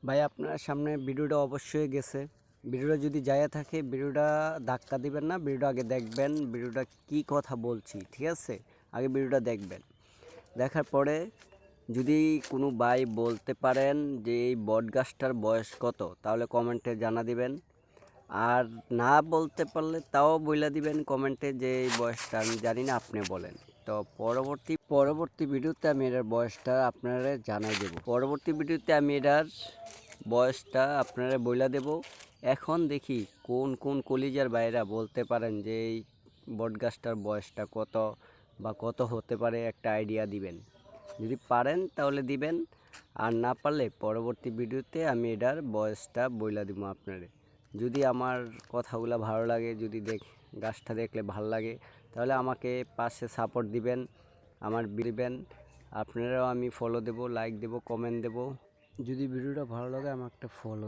ভাই আপনার সামনে ভিডিওটা অবশ্যই গেছে। ভিডিওটা যদি যায় থাকে ভিডিওটা ধাক্কা দিবেন না, ভিডিওটা আগে দেখবেন ভিডিওটা কি কথা বলছি, ঠিক আছে? আগে ভিডিওটা দেখবেন, দেখার পরে যদি কোনো ভাই বলতে পারেন যে এই বট গাছটার বয়স কত, তাহলে কমেন্টে জানা দিবেন। আর না বলতে পারলে তাও বইলা দিবেন কমেন্টে যে এই বয়সটা আমি জানি না, আপনি বলেন। তো পরবর্তী ভিডিওতে আমি এটার বয়সটা আপনারা জানাই দেব। পরবর্তী ভিডিওতে আমি এটার বয়সটা আপনারা বইলা দেব। এখন দেখি কোন কোন কলিজার ভাইরা বলতে পারেন যে এই বটগাছটার বয়সটা কত বা কত হতে পারে, একটা আইডিয়া দিবেন। যদি পারেন তাহলে দিবেন, আর না পারলে পরবর্তী ভিডিওতে আমি এটার বয়সটা বইলা দিব আপনারে। যদি আমার কথাগুলো ভালো লাগে, যদি গাছটা দেখলে ভালো লাগে, তাহলে আমাকে পাশে সাপোর্ট দিবেন, আমার দিবেন। আপনারাও আমি ফলো দেব, লাইক দেব, কমেন্ট দেব। যদি ভিডিওটা ভালো লাগে আমার একটা ফলো